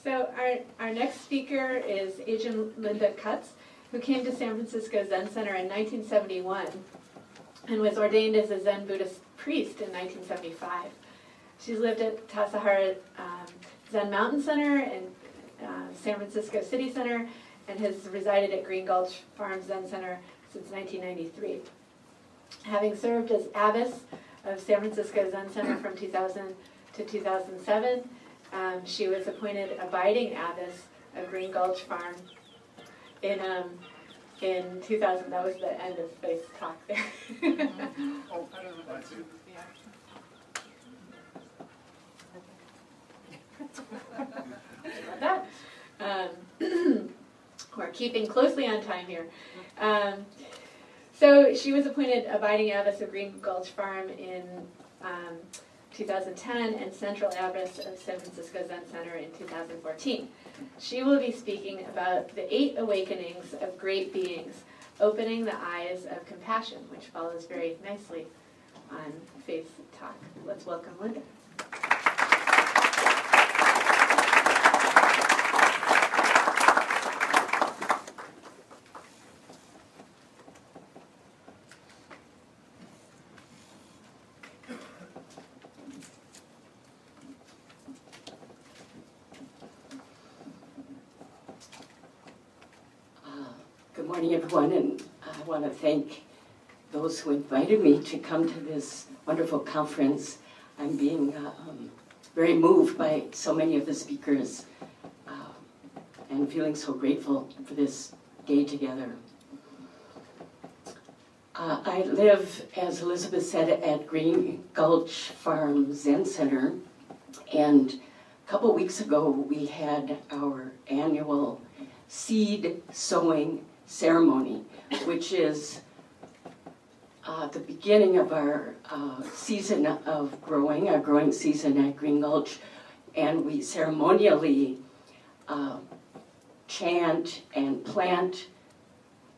So our next speaker is Eijun Linda Cutts, who came to San Francisco Zen Center in 1971 and was ordained as a Zen Buddhist priest in 1975. She's lived at Tassajara Zen Mountain Center and San Francisco City Center, and has resided at Gulch Farm Zen Center since 1993. Having served as Abbess of San Francisco Zen Center from 2000 to 2007, she was appointed abiding Abbess of Green Gulch Farm in 2000. That was the end of Faith's talk there. Oh, I don't know that too. About that. We're keeping closely on time here. So she was appointed abiding abbess of Green Gulch Farm in 2010 and Central Abbess of San Francisco Zen Center in 2014. She will be speaking about the 8 awakenings of great beings, opening the eyes of compassion, which follows very nicely on Faith's talk. Let's welcome Linda. Good morning, everyone, and I want to thank those who invited me to come to this wonderful conference. I'm being very moved by so many of the speakers and feeling so grateful for this day together. I live, as Elizabeth said, at Green Gulch Farm Zen Center, and a couple weeks ago we had our annual seed sowing ceremony, which is the beginning of our season of growing, our growing season at Green Gulch, and we ceremonially chant and plant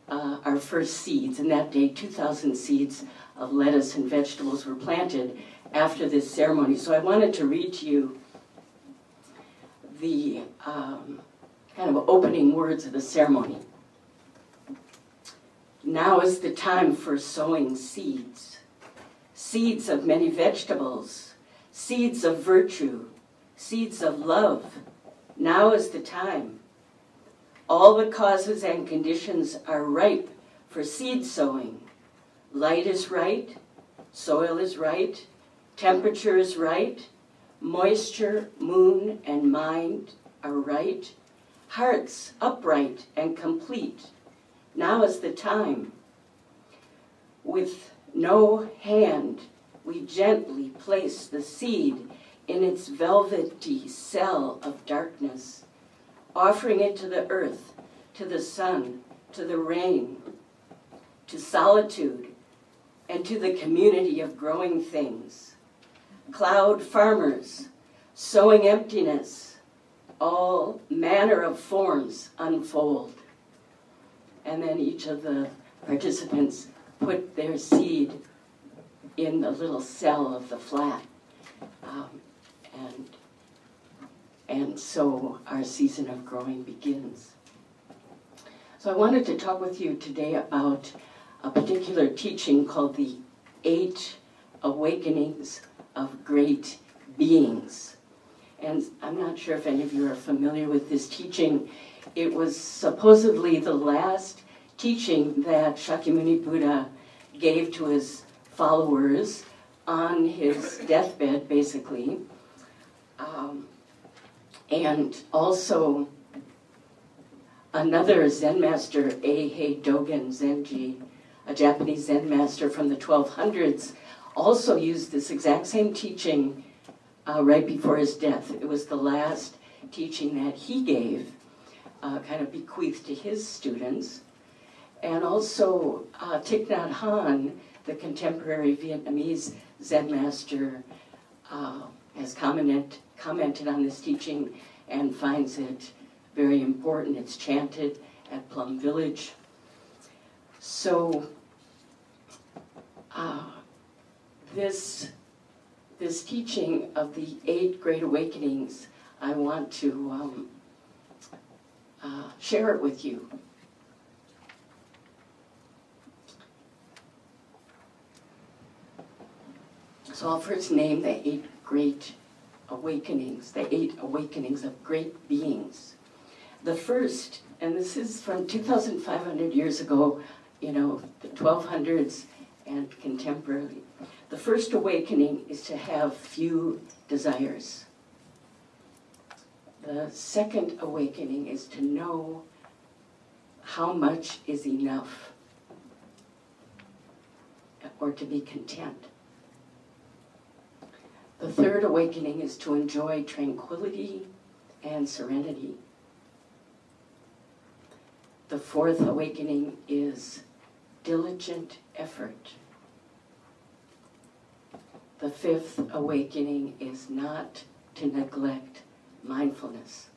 our first seeds. And that day, 2,000 seeds of lettuce and vegetables were planted after this ceremony. So I wanted to read to you the kind of opening words of the ceremony. Now is the time for sowing seeds, seeds of many vegetables, seeds of virtue, seeds of love. Now is the time. All the causes and conditions are ripe for seed sowing. Light is right, soil is right, temperature is right, moisture, moon, and mind are right, hearts upright and complete. Now is the time. With no hand, we gently place the seed in its velvety cell of darkness, offering it to the earth, to the sun, to the rain, to solitude, and to the community of growing things. Cloud farmers, sowing emptiness, all manner of forms unfold. And then each of the participants put their seed in the little cell of the flat. And so our season of growing begins. So I wanted to talk with you today about a particular teaching called the 8 Awakenings of Great Beings. And I'm not sure if any of you are familiar with this teaching. It was supposedly the last teaching that Shakyamuni Buddha gave to his followers on his deathbed, basically. And also another Zen master, Eihei Dogen Zenji, a Japanese Zen master from the 1200s, also used this exact same teaching right before his death. It was the last teaching that he gave, kind of bequeathed to his students. And also Thich Nhat Hanh, the contemporary Vietnamese Zen master, has commented on this teaching and finds it very important. It's chanted at Plum Village. So this teaching of the 8 Great Awakenings I want to share it with you. So I'll first name the 8 great awakenings, the 8 awakenings of great beings. The first, and this is from 2,500 years ago, you know, the 1200s and contemporary. The first awakening is to have few desires. The second awakening is to know how much is enough, or to be content. The third awakening is to enjoy tranquility and serenity. The fourth awakening is diligent effort. The fifth awakening is not to neglect mindfulness.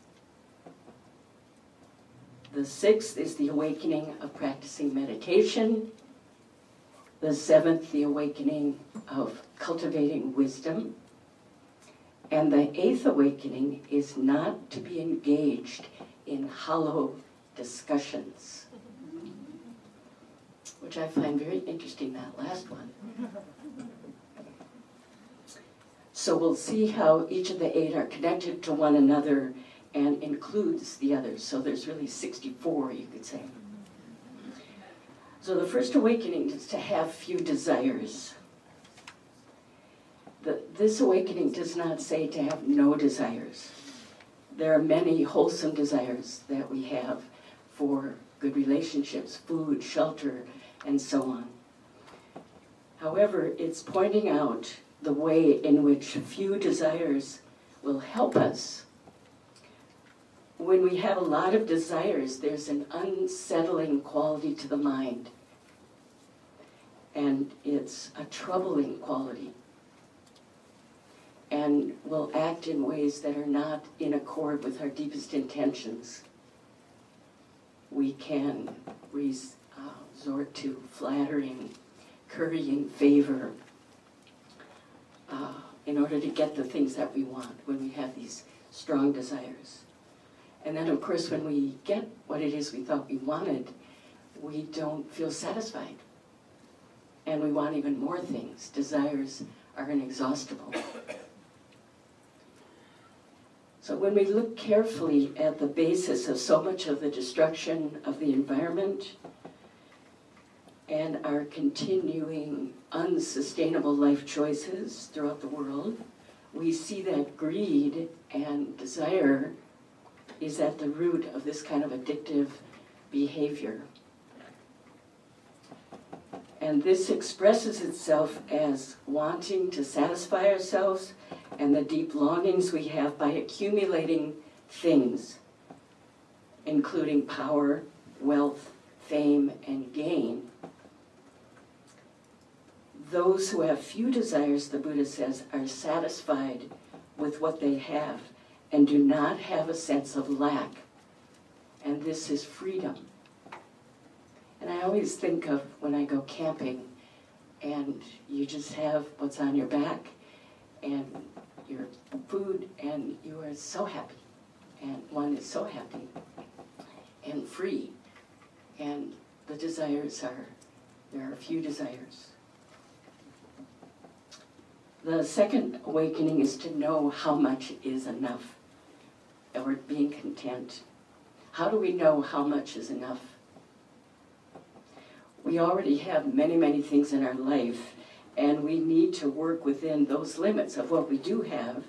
The sixth is the awakening of practicing meditation. The seventh, the awakening of cultivating wisdom. And the eighth awakening is not to be engaged in hollow discussions, which I find very interesting, that last one. So we'll see how each of the 8 are connected to one another and includes the others. So there's really 64, you could say. So the first awakening is to have few desires. This awakening does not say to have no desires. There are many wholesome desires that we have for good relationships, food, shelter, and so on. However, it's pointing out the way in which few desires will help us. When we have a lot of desires, there's an unsettling quality to the mind. And it's a troubling quality. And will act in ways that are not in accord with our deepest intentions. We can resort to flattering, currying favor in order to get the things that we want when we have these strong desires. And then, of course, when we get what it is we thought we wanted, we don't feel satisfied. And we want even more things. Desires are inexhaustible. So when we look carefully at the basis of so much of the destruction of the environment and our continuing unsustainable life choices throughout the world, we see that greed and desire is at the root of this kind of addictive behavior. And this expresses itself as wanting to satisfy ourselves and the deep longings we have by accumulating things, including power, wealth, fame, and gain. Those who have few desires, the Buddha says, are satisfied with what they have and do not have a sense of lack. And this is freedom. And I always think of when I go camping and you just have what's on your back and your food, and you are so happy, and one is so happy and free, and the desires are, there are few desires. The second awakening is to know how much is enough, or being content. How do we know how much is enough? We already have many, many things in our life, and we need to work within those limits of what we do have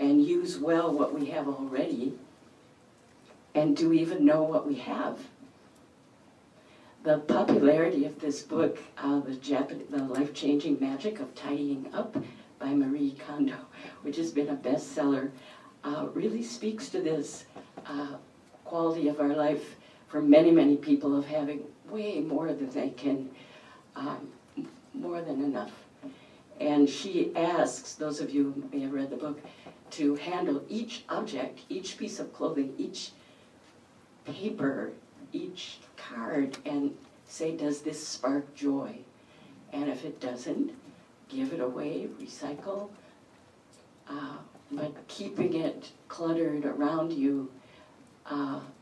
and use well what we have already. And do we even know what we have? The popularity of this book, The Life-Changing Magic of Tidying Up by Marie Kondo, which has been a bestseller, really speaks to this quality of our life for many, many people of having way more than they can, more than enough. And she asks, those of you who may have read the book, to handle each object, each piece of clothing, each paper, each card, and say, does this spark joy? And if it doesn't, give it away, recycle, but keeping it cluttered around you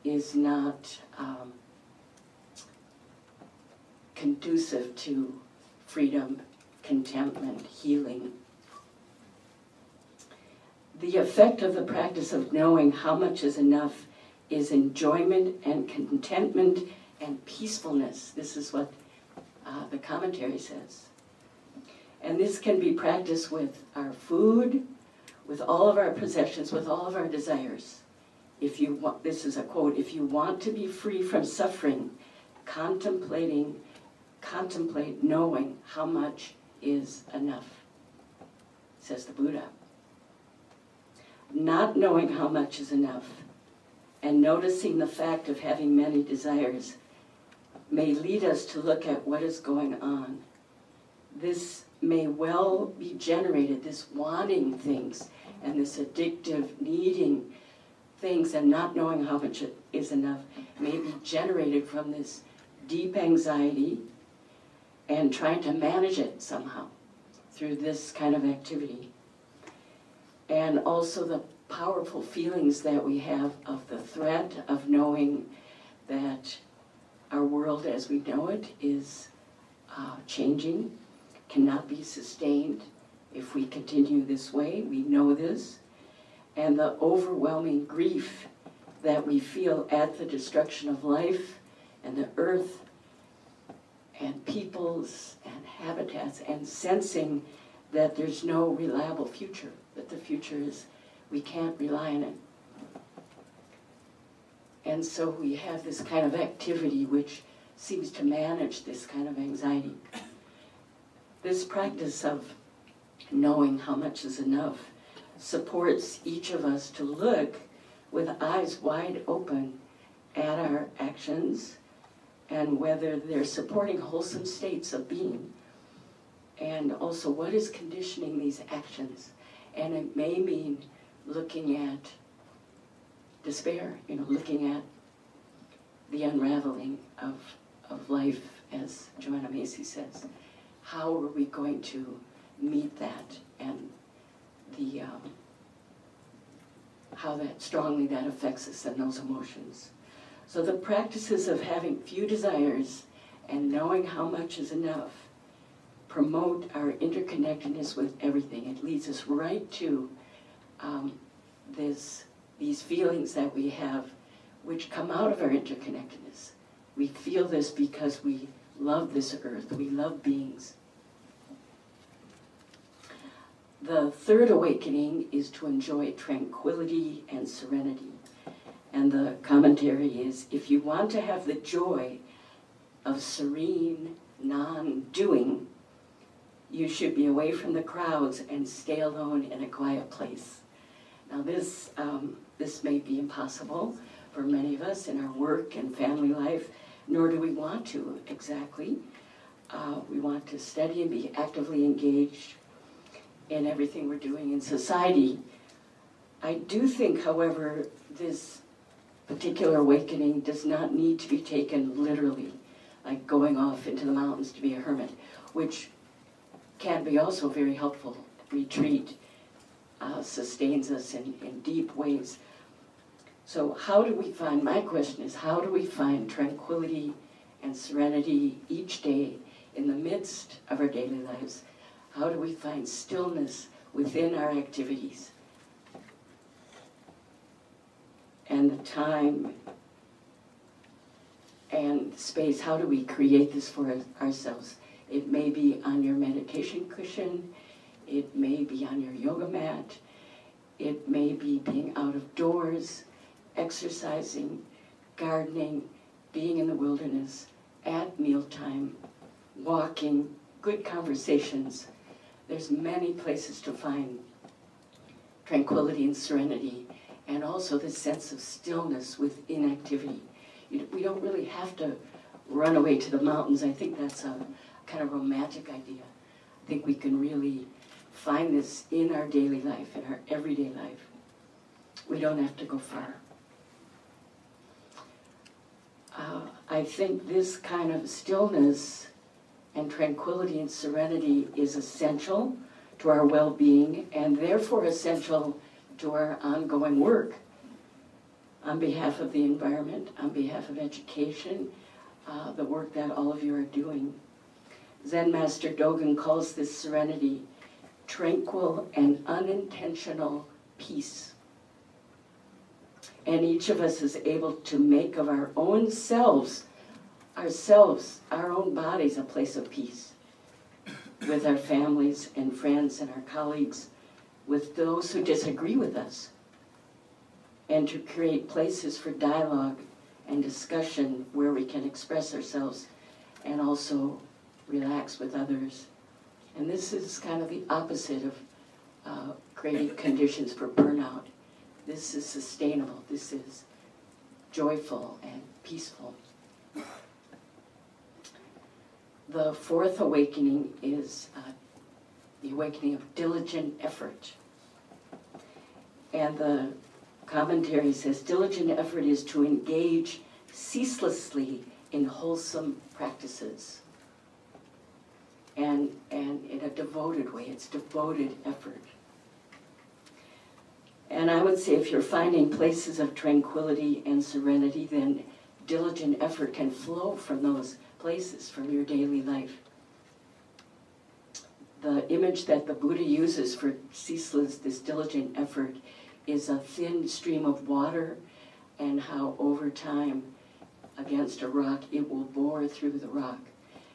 is not conducive to freedom, contentment, healing. The effect of the practice of knowing how much is enough is enjoyment and contentment and peacefulness. This is what the commentary says. And this can be practiced with our food, with all of our possessions, with all of our desires. If you want, this is a quote, if you want to be free from suffering, contemplate knowing how much is enough, says the Buddha. Not knowing how much is enough and noticing the fact of having many desires may lead us to look at what is going on. This may well be generated, this wanting things and this addictive needing things and not knowing how much it is enough may be generated from this deep anxiety and trying to manage it somehow through this kind of activity. And also the powerful feelings that we have of the threat of knowing that our world as we know it is changing, cannot be sustained if we continue this way. We know this. And the overwhelming grief that we feel at the destruction of life and the earth and peoples and habitats, and sensing that there's no reliable future, that the future is, we can't rely on it. And so we have this kind of activity which seems to manage this kind of anxiety. This practice of knowing how much is enough supports each of us to look with eyes wide open at our actions and whether they're supporting wholesome states of being, and also what is conditioning these actions. And it may mean looking at despair, looking at the unraveling of life, as Joanna Macy says. How are we going to meet that, and the how that strongly that affects us and those emotions. So the practices of having few desires and knowing how much is enough promote our interconnectedness with everything. It leads us right to these feelings that we have which come out of our interconnectedness. We feel this because we love this earth, we love beings. The third awakening is to enjoy tranquility and serenity. And the commentary is, if you want to have the joy of serene non-doing, you should be away from the crowds and stay alone in a quiet place. Now this may be impossible for many of us in our work and family life, nor do we want to exactly. We want to study and be actively engaged in everything we're doing in society. I do think, however, this particular awakening does not need to be taken literally, like going off into the mountains to be a hermit, which can be also very helpful. Retreat sustains us in deep ways. So how do we find, my question is, how do we find tranquility and serenity each day in the midst of our daily lives? How do we find stillness within our activities? And the time and space, how do we create this for ourselves? It may be on your meditation cushion, it may be on your yoga mat, it may be being out of doors, exercising, gardening, being in the wilderness, at mealtime, walking, good conversations. There's many places to find tranquility and serenity, and also this sense of stillness within activity. We don't really have to run away to the mountains. I think that's a kind of romantic idea. I think we can really find this in our daily life, in our everyday life. We don't have to go far. I think this kind of stillness and tranquility and serenity is essential to our well-being, and therefore essential to our ongoing work on behalf of the environment, on behalf of education, the work that all of you are doing. Zen Master Dogen calls this serenity tranquil and unintentional peace. And each of us is able to make of our own selves, our own bodies, a place of peace with our families and friends and our colleagues, with those who disagree with us, and to create places for dialogue and discussion where we can express ourselves and also relax with others. And this is kind of the opposite of creating conditions for burnout. This is sustainable. This is joyful and peaceful. The fourth awakening is the awakening of diligent effort. And the commentary says, diligent effort is to engage ceaselessly in wholesome practices. And in a devoted way, it's devoted effort. And I would say if you're finding places of tranquility and serenity, then diligent effort can flow from those places, from your daily life. The image that the Buddha uses for ceaseless, this diligent effort, is a thin stream of water, and how over time, against a rock, it will bore through the rock.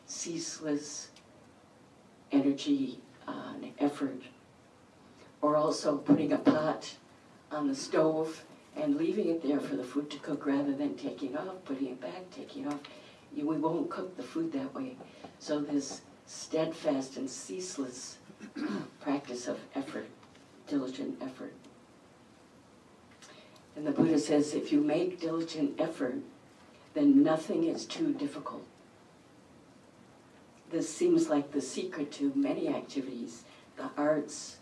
Ceaseless energy and effort. Or also putting a pot on the stove and leaving it there for the food to cook rather than taking off, putting it back, taking off. We won't cook the food that way. So this steadfast and ceaseless practice of effort, diligent effort. And the Buddha says, if you make diligent effort, then nothing is too difficult. This seems like the secret to many activities, the arts,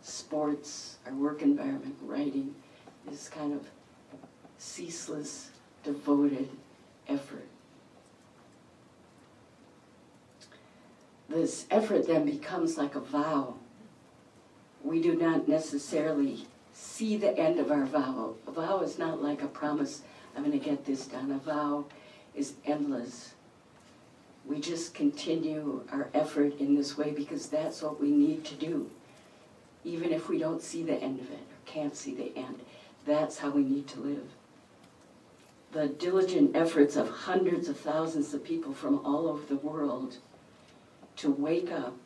sports, our work environment, writing, this kind of ceaseless, devoted effort. This effort then becomes like a vow. We do not necessarily see the end of our vow. A vow is not like a promise, I'm going to get this done. A vow is endless. We just continue our effort in this way because that's what we need to do. Even if we don't see the end of it or can't see the end, that's how we need to live. The diligent efforts of hundreds of thousands of people from all over the world to wake up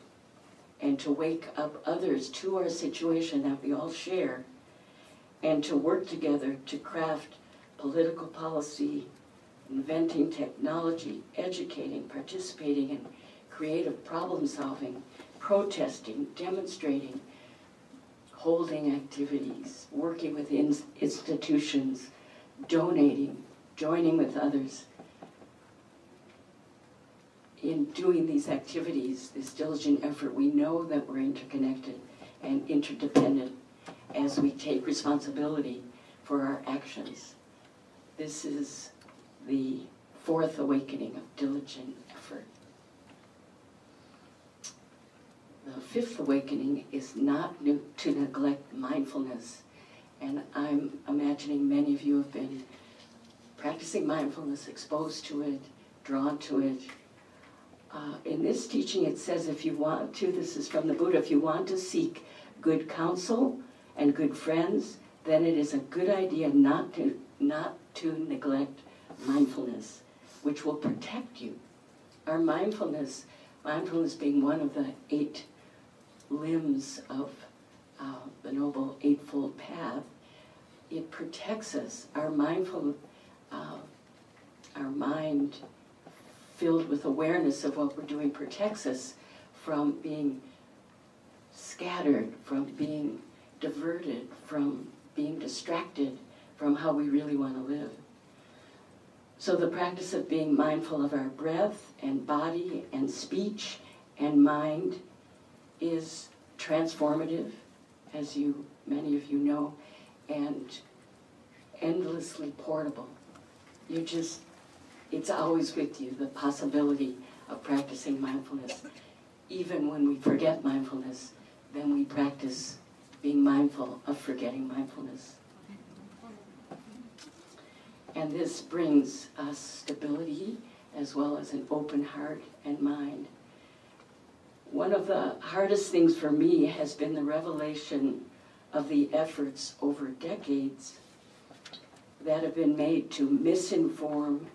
and to wake up others to our situation that we all share, and to work together to craft political policy, inventing technology, educating, participating in creative problem solving, protesting, demonstrating, holding activities, working with institutions, donating, joining with others. In doing these activities, this diligent effort, we know that we're interconnected and interdependent as we take responsibility for our actions. This is the fourth awakening of diligent effort. The fifth awakening is not to neglect mindfulness. And I'm imagining many of you have been practicing mindfulness, exposed to it, drawn to it. In this teaching it says if you want to, this is from the Buddha, if you want to seek good counsel and good friends, then it is a good idea not to neglect mindfulness, which will protect you. Our mindfulness being one of the 8 limbs of the Noble Eightfold Path, it protects us. Our mind filled with awareness of what we're doing protects us from being scattered, from being diverted, from being distracted from how we really want to live. So the practice of being mindful of our breath and body and speech and mind is transformative, as many of you know, and endlessly portable. It's always with you, the possibility of practicing mindfulness. Even when we forget mindfulness, then we practice being mindful of forgetting mindfulness. And this brings us stability as well as an open heart and mind. One of the hardest things for me has been the revelation of the efforts over decades that have been made to misinform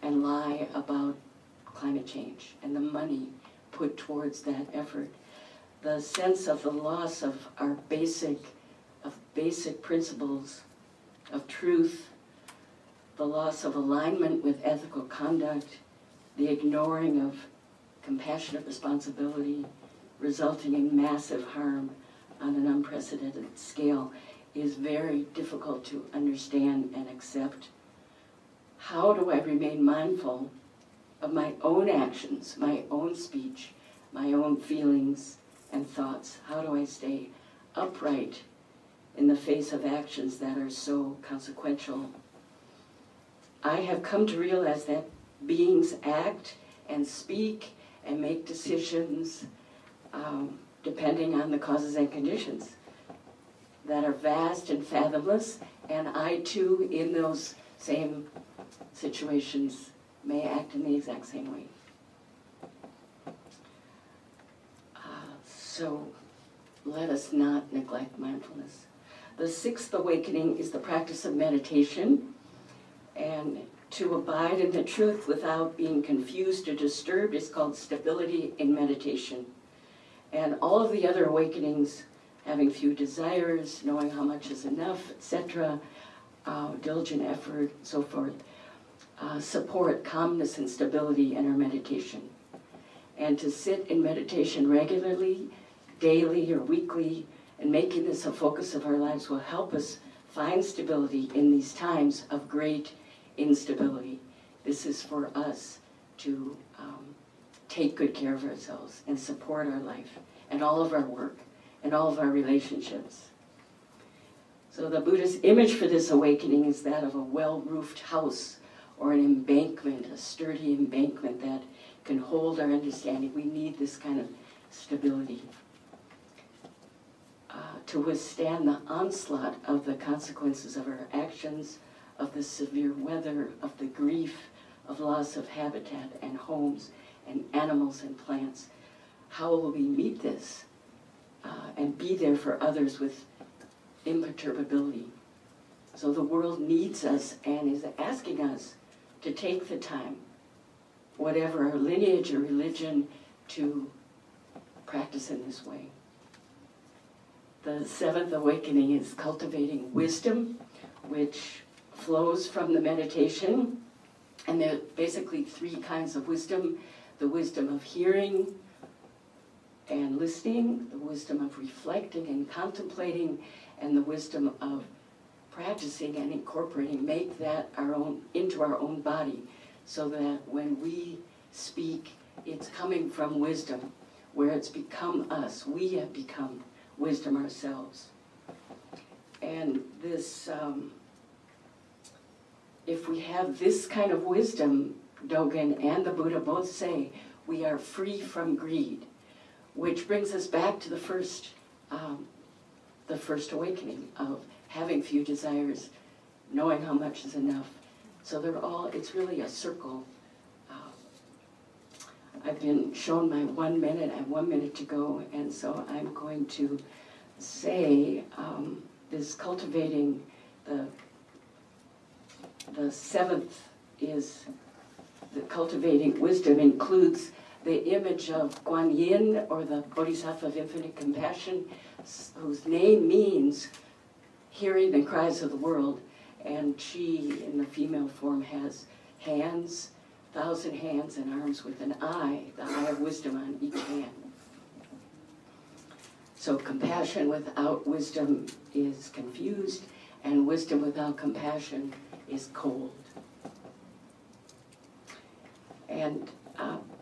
and lie about climate change and the money put towards that effort. The sense of the loss of our basic principles of truth, the loss of alignment with ethical conduct, the ignoring of compassionate responsibility, resulting in massive harm on an unprecedented scale, is very difficult to understand and accept. How do I remain mindful of my own actions, my own speech, my own feelings and thoughts? How do I stay upright in the face of actions that are so consequential? I have come to realize that beings act and speak and make decisions depending on the causes and conditions that are vast and fathomless, and I too, in those same situations, may act in the exact same way. So let us not neglect mindfulness. The sixth awakening is the practice of meditation, and to abide in the truth without being confused or disturbed is called stability in meditation. And all of the other awakenings, having few desires, knowing how much is enough, etc., diligent effort, so forth, support calmness and stability in our meditation. And to sit in meditation regularly, daily or weekly, and making this a focus of our lives will help us find stability in these times of great instability. This is for us to take good care of ourselves and support our life and all of our work and all of our relationships. So the Buddhist image for this awakening is that of a well-roofed house or an embankment, a sturdy embankment that can hold our understanding. We need this kind of stability to withstand the onslaught of the consequences of our actions, of the severe weather, of the grief, of loss of habitat and homes and animals and plants. How will we meet this and be there for others with imperturbability? So the world needs us and is asking us to take the time, whatever our lineage or religion, to practice in this way. The seventh awakening is cultivating wisdom, which flows from the meditation. And there are basically three kinds of wisdom: the wisdom of hearing and listening, the wisdom of reflecting and contemplating, and the wisdom of practicing and incorporating, make that our own, into our own body, so that when we speak, it's coming from wisdom, where it's become us. We have become wisdom ourselves. And this, if we have this kind of wisdom, Dogen and the Buddha both say, we are free from greed, which brings us back to the first awakening of having few desires, knowing how much is enough. So they're all, it's really a circle. I've been shown my 1 minute, I have 1 minute to go, and so I'm going to say this cultivating the seventh is the cultivating wisdom includes the image of Guan Yin, or the Bodhisattva of infinite compassion, whose name means hearing the cries of the world, and she in the female form has hands, 1,000 hands and arms with an eye, the eye of wisdom on each hand. So compassion without wisdom is confused, and wisdom without compassion is cold. And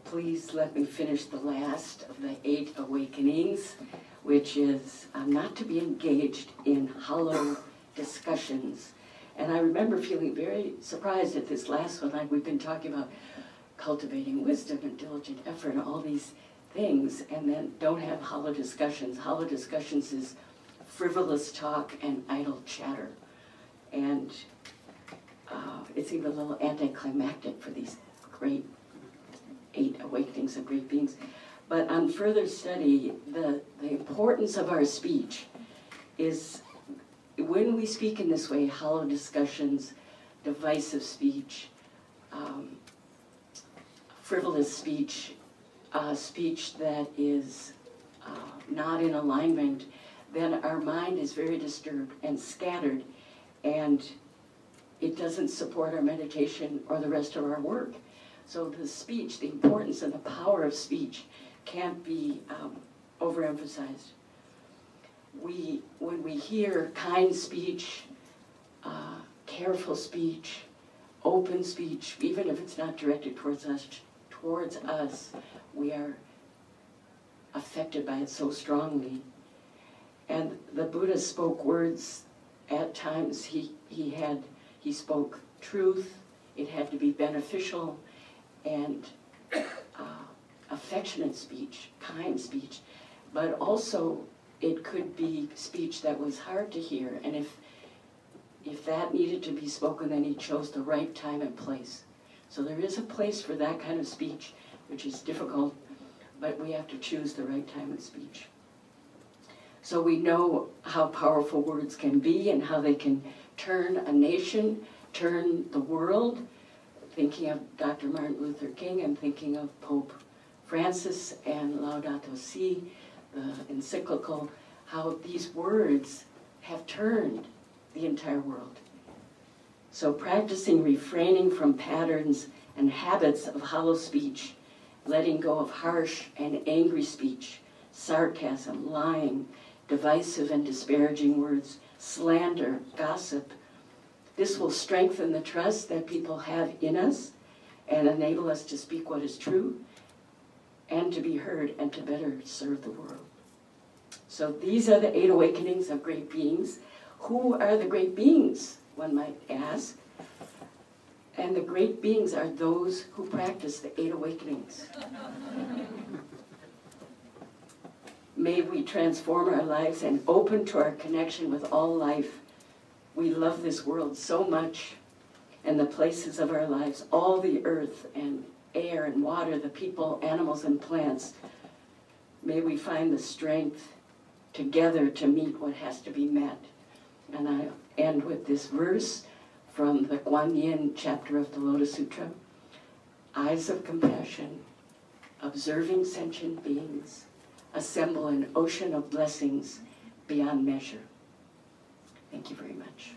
please let me finish the last of the 8 awakenings, which is not to be engaged in hollow discussions. And I remember feeling very surprised at this last one. Like, we've been talking about cultivating wisdom and diligent effort and all these things, and then don't have hollow discussions. Hollow discussions is frivolous talk and idle chatter. And it's even a little anticlimactic for these great 8 awakenings of great beings. But on further study, the importance of our speech is when we speak in this way, hollow discussions, divisive speech, frivolous speech, speech that is not in alignment, then our mind is very disturbed and scattered, and it doesn't support our meditation or the rest of our work. So the speech, the importance and the power of speech can't be overemphasized. When we hear kind speech, careful speech, open speech, even if it's not directed towards us, we are affected by it so strongly. And the Buddha spoke words at times. He spoke truth. It had to be beneficial and affectionate speech, kind speech, but also it could be speech that was hard to hear. And if that needed to be spoken, then he chose the right time and place. So there is a place for that kind of speech, which is difficult, but we have to choose the right time and speech. So we know how powerful words can be and how they can turn a nation, turn the world. Thinking of Dr. Martin Luther King, I'm thinking of Pope Francis and Laudato Si, the encyclical, how these words have turned the entire world. So practicing refraining from patterns and habits of hollow speech, letting go of harsh and angry speech, sarcasm, lying, divisive and disparaging words, slander, gossip. This will strengthen the trust that people have in us and enable us to speak what is true and to be heard and to better serve the world. So these are the 8 awakenings of great beings. Who are the great beings, one might ask? And the great beings are those who practice the 8 awakenings. May we transform our lives and open to our connection with all life. We love this world so much, and the places of our lives, all the earth and air and water, the people, animals, and plants. May we find the strength together to meet what has to be met. And I end with this verse from the Guan Yin chapter of the Lotus Sutra. Eyes of compassion, observing sentient beings, assemble an ocean of blessings beyond measure. Thank you very much.